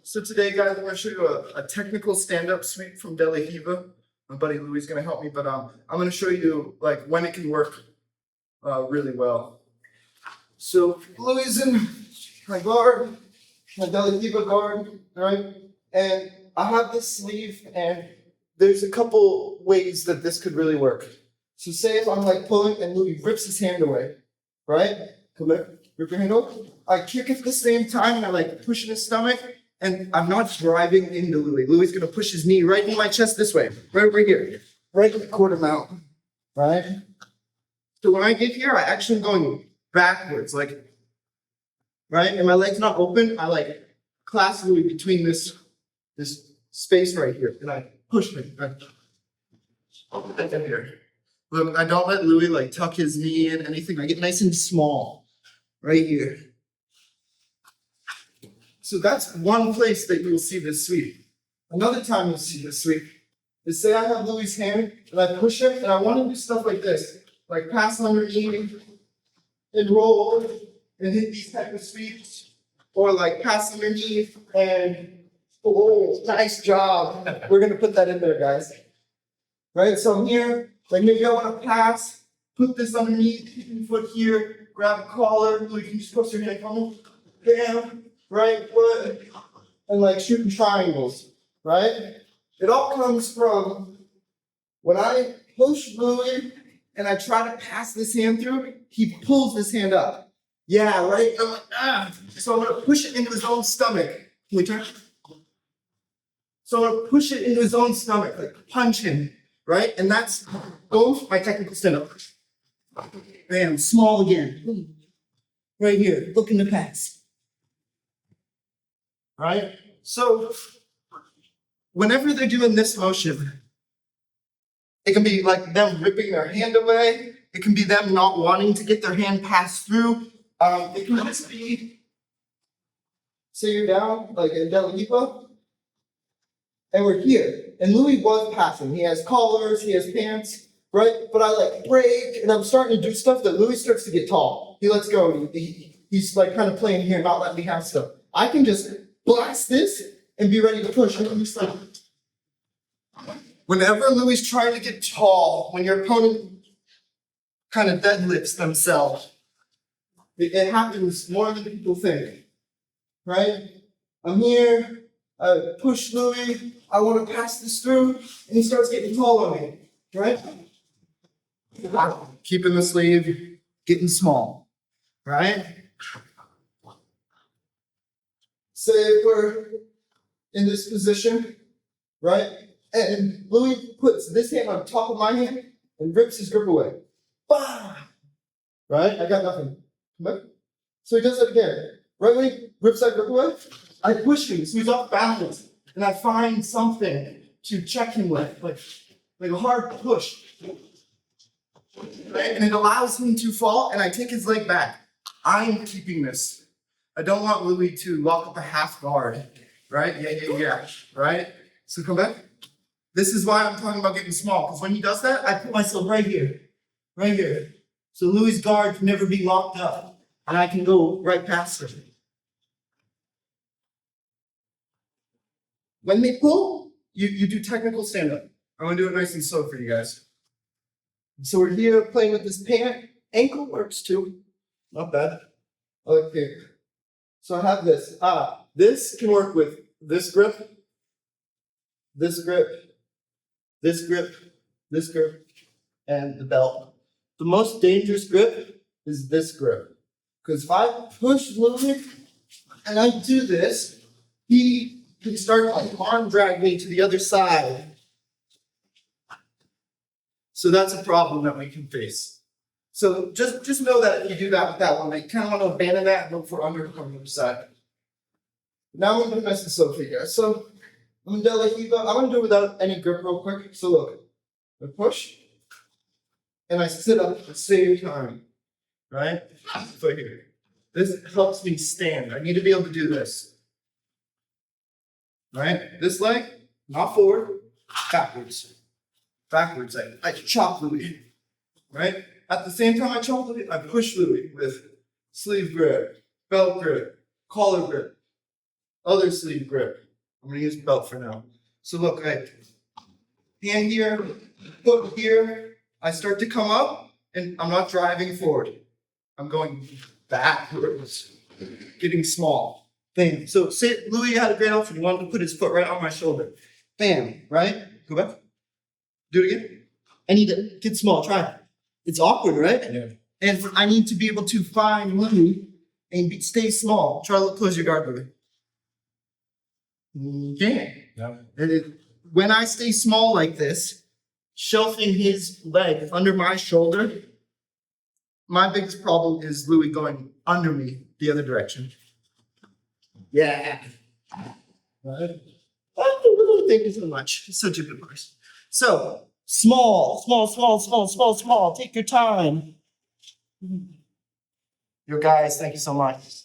So today, guys, I'm going to show you a technical stand-up sweep from De La Riva. My buddy Louis is going to help me, but I'm going to show you like when it can work really well. So Louis is in my guard, my De La Riva guard, right? And I have this sleeve, and there's a couple ways that this could really work. So say if I'm like pulling and Louis rips his hand away, right? Come back, rip your hand over. I kick at the same time, and I like push in his stomach. And I'm not driving into Louis. Louis is going to push his knee right in my chest this way, right over here, right in the quarter mount, right? So when I get here, I actually am going backwards, like, right? And my leg's not open. I like clasp Louis between this space right here, and I push him. Right? Here. Look, I don't let Louis like tuck his knee in, anything. I get nice and small, right here. So that's one place that you'll see this sweep. Another time you'll see this sweep is say I have Louis' hand and I push him and I want to do stuff like this, like pass underneath and roll and hit these type of sweeps, or like pass underneath and oh, nice job. We're gonna put that in there, guys. Right? So I'm here, like maybe I want to pass, put this underneath, keep your foot here, grab a collar. Louis, can you just push your hand from me? Bam. Right foot, and like shooting triangles, right? It all comes from when I push Louis and I try to pass this hand through, he pulls this hand up. Yeah, right? I'm like, ah. So I'm gonna push it into his own stomach. Can we turn? So I'm gonna push it into his own stomach, like punch him, right? And that's both my technical stand-up. Bam, small again. Right here, looking to pass. Right? So whenever they're doing this motion, it can be like them ripping their hand away. It can be them not wanting to get their hand passed through. It can just be, say you're down, like in De La Riva, and we're here. And Louis was passing. He has collars, he has pants, right? But I like break, and I'm starting to do stuff that Louis starts to get tall. He lets go. He's like kind of playing here, not letting me have stuff. I can just blast this and be ready to push. Whenever Louis is trying to get tall, when your opponent kind of deadlifts themselves, it happens more than people think, right? I'm here, I push Louis, I want to pass this through, and he starts getting tall on me, right? Keeping the sleeve, getting small, right? Say if we're in this position, right? And Louis puts this hand on top of my hand and rips his grip away. Bah! Right? I got nothing. So he does it again. Right when he rips that grip away, I push him so he's off balance. And I find something to check him with, like a hard push. Right? And it allows him to fall, and I take his leg back. I'm keeping this. I don't want Louis to lock up a half guard, right? Yeah, right? So come back. This is why I'm talking about getting small, because when he does that, I put myself right here. So Louis' guard can never be locked up, and I can go right past him. When they pull, you do technical stand-up. I want to do it nice and slow for you guys. So we're here playing with this pant. Ankle works too. Not bad. Okay. So I have this. This can work with this grip, this grip, this grip, this grip, and the belt. The most dangerous grip is this grip. Because if I push Louis and I do this, he can start to arm drag me to the other side. So that's a problem that we can face. So just know that if you do that with that one, I kind of want to abandon that and look for underhook on the other side. Now I'm going to mess this up for you guys. So I'm going to let you go. I'm going to do it without any grip real quick. So look, I push, and I sit up at the same time, right? So here, this helps me stand. I need to be able to do this, right? This leg, not forward, backwards. Backwards, I chop Louis, right? At the same time I chop Louis, I push Louis with sleeve grip, belt grip, collar grip. other sleeve grip. I'm gonna use belt for now. So look, right, hand here, foot here. I start to come up, and I'm not driving forward. I'm going backwards, getting small. Bam. So say Louis had a great outfit. He wanted to put his foot right on my shoulder. Bam. Right? Go back. Do it again. I need to get small. Try it. It's awkward, right? Yeah. And I need to be able to find Louis and stay small. Try to close your guard, Louis. Okay. Yeah. And when I stay small like this, shelving his leg under my shoulder, my biggest problem is Louis going under me the other direction. Yeah. Right. I don't really think it's so much. It's such a good person. So, small. Take your time. You guys, thank you so much.